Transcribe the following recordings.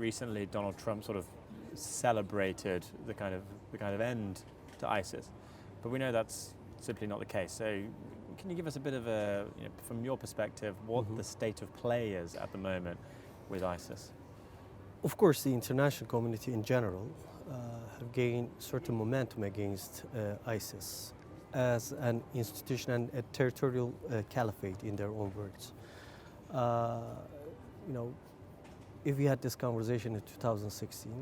recently Donald Trump sort of celebrated the kind of end to ISIS, but we know that's simply not the case. So can you give us a bit of a, from your perspective, what the state of play is at the moment with ISIS? Of course, the international community in general have gained certain momentum against ISIS as an institution and a territorial caliphate, in their own words. If we had this conversation in 2016,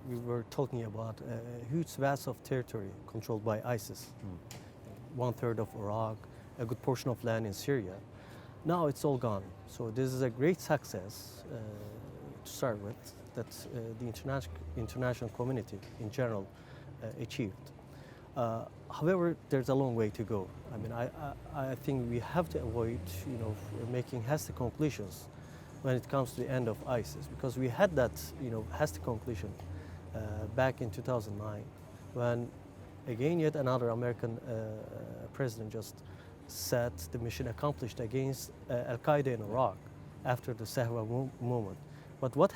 we were talking about a huge vast of territory controlled by ISIS. 1/3 of Iraq, a good portion of land in Syria. Now it's all gone. So this is a great success to start with that the international community in general achieved. However, there's a long way to go. I mean, I think we have to avoid, making hasty conclusions when it comes to the end of ISIS, because we had that, hasty conclusion back in 2009, when again yet another American president just said the mission accomplished against Al-Qaeda in Iraq after the Sahwa movement. But what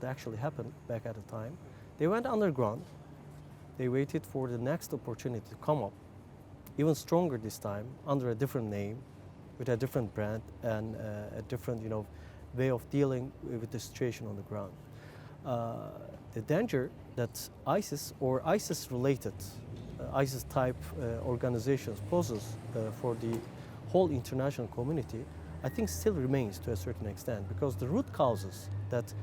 actually happened back at the time, they went underground. They waited for the next opportunity to come up, even stronger this time, under a different name, with a different brand and a different, way of dealing with the situation on the ground. The danger that ISIS or ISIS-related, ISIS-type organizations poses for the whole international community, I think still remains to a certain extent, because the root causes that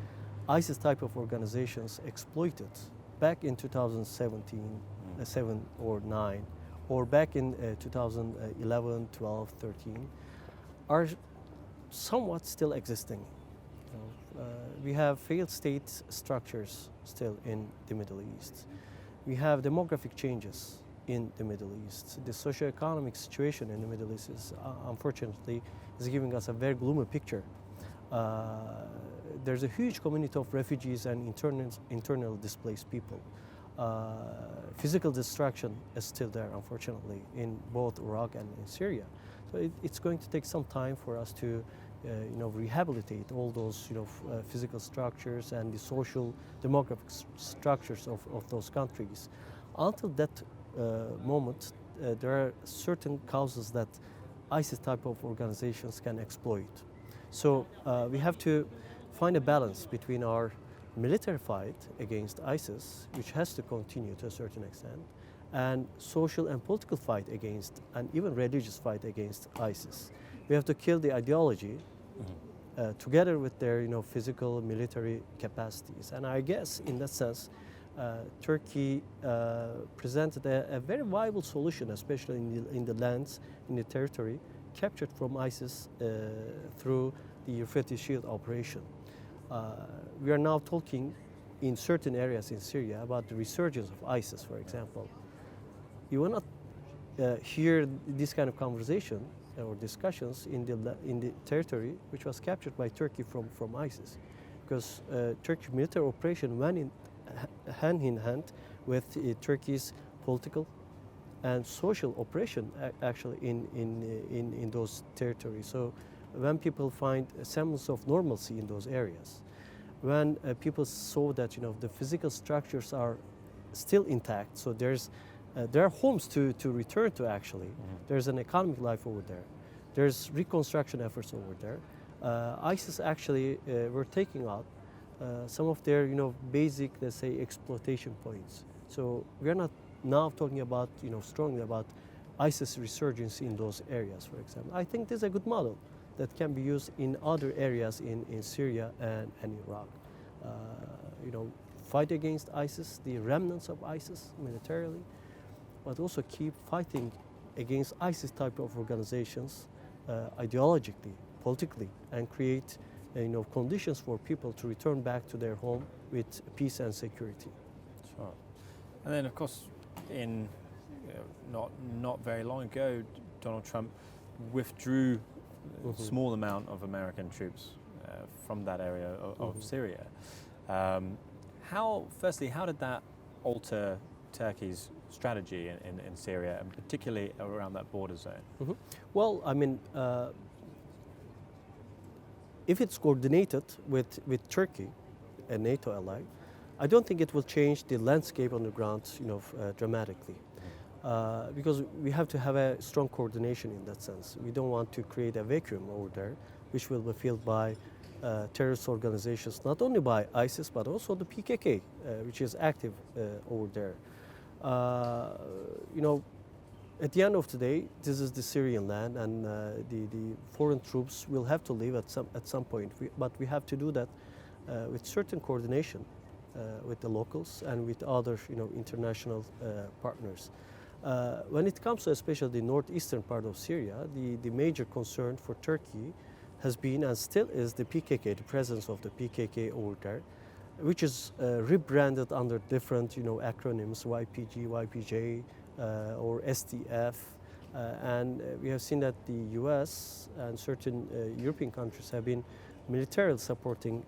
ISIS type of organizations exploited back in 2017, 7 or 9, or back in 2011, 12, 13, are somewhat still existing. We have failed state structures still in the Middle East. We have demographic changes in the Middle East. The socioeconomic situation in the Middle East is, unfortunately, is giving us a very gloomy picture. There's a huge community of refugees and internal displaced people. Physical destruction is still there, unfortunately, in both Iraq and in Syria. So it's going to take some time for us to, rehabilitate all those, physical structures and the social demographic structures of those countries. Until that moment, there are certain causes that ISIS type of organizations can exploit. So we have to find a balance between our military fight against ISIS, which has to continue to a certain extent, and social and political fight against, and even religious fight against ISIS. We have to kill the ideology together with their, physical military capacities. And I guess in that sense, Turkey presented a very viable solution, especially in the lands, in the territory captured from ISIS through the Euphrates Shield operation. We are now talking in certain areas in Syria about the resurgence of ISIS, for example. You will not hear this kind of conversation or discussions in the territory which was captured by Turkey from ISIS, because Turkish military operation went hand in hand with Turkey's political and social operation actually in those territories. So when people find a semblance of normalcy in those areas, when people saw that the physical structures are still intact, so there are homes to return to actually. There's an economic life over there. There's reconstruction efforts over there. ISIS actually were taking out some of their basic, let's say, exploitation points. So we are not now talking about strongly about ISIS resurgence in those areas, for example. I think this is a good model that can be used in other areas in Syria and Iraq. Fight against ISIS, the remnants of ISIS militarily, but also keep fighting against ISIS type of organizations ideologically, politically, and create conditions for people to return back to their home with peace and security. Sure. And then, of course, in not very long ago, Donald Trump withdrew a small amount of American troops from that area of Syria. How did that alter Turkey's strategy in Syria, and particularly around that border zone? Well, I mean, if it's coordinated with Turkey, a NATO ally, I don't think it will change the landscape on the ground, dramatically. Because we have to have a strong coordination in that sense. We don't want to create a vacuum over there, which will be filled by terrorist organizations, not only by ISIS, but also the PKK, which is active over there. At the end of the day, this is the Syrian land, and the foreign troops will have to leave at some point. But we have to do that with certain coordination with the locals and with other, international partners. When it comes to especially the northeastern part of Syria, the major concern for Turkey has been and still is the PKK, the presence of the PKK over there, which is rebranded under different, acronyms, YPG, YPJ, or SDF. And we have seen that the US and certain European countries have been militarily supporting,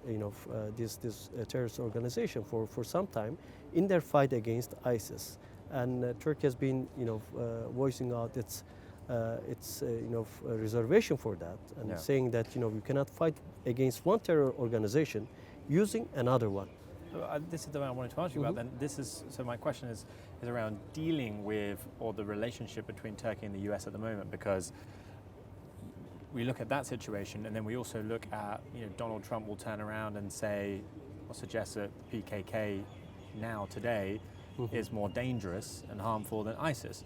this terrorist organization for some time in their fight against ISIS. And Turkey has been, voicing out its reservation for that, and saying that we cannot fight against one terror organization using another one. This is the one I wanted to ask you about. Then so my question is around dealing with, or the relationship between Turkey and the US at the moment, because we look at that situation, and then we also look at, Donald Trump will turn around and say, or suggest that PKK now today is more dangerous and harmful than ISIS.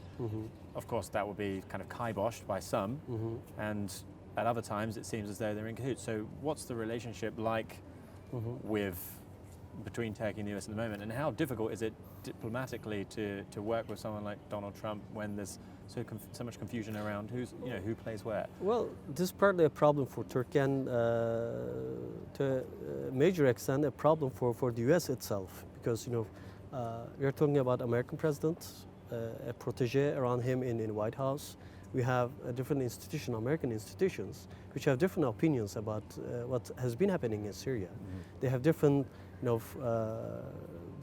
Of course, that will be kind of kiboshed by some, and at other times it seems as though they're in cahoots. So what's the relationship like between Turkey and the US at the moment, and how difficult is it diplomatically to work with someone like Donald Trump when there's so much confusion around who plays where? Well, this is partly a problem for Turkey, and to a major extent a problem for the US itself, because we are talking about American president, a protege around him in the White House. We have different American institutions, which have different opinions about what has been happening in Syria. They have different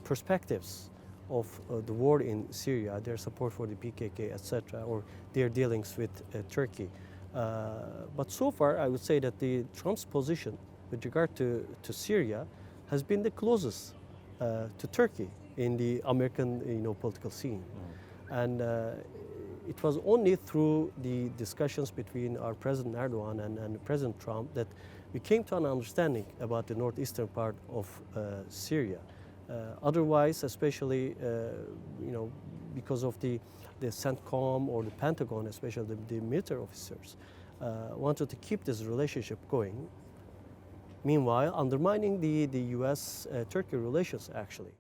perspectives of the war in Syria, their support for the PKK, etc., or their dealings with Turkey. But so far, I would say that Trump's position with regard to Syria has been the closest to Turkey in the American political scene. And it was only through the discussions between our President Erdogan and President Trump that we came to an understanding about the northeastern part of Syria. Otherwise, especially because of the CENTCOM or the Pentagon, especially the military officers, wanted to keep this relationship going. Meanwhile, undermining the U.S.-Turkey relations, actually.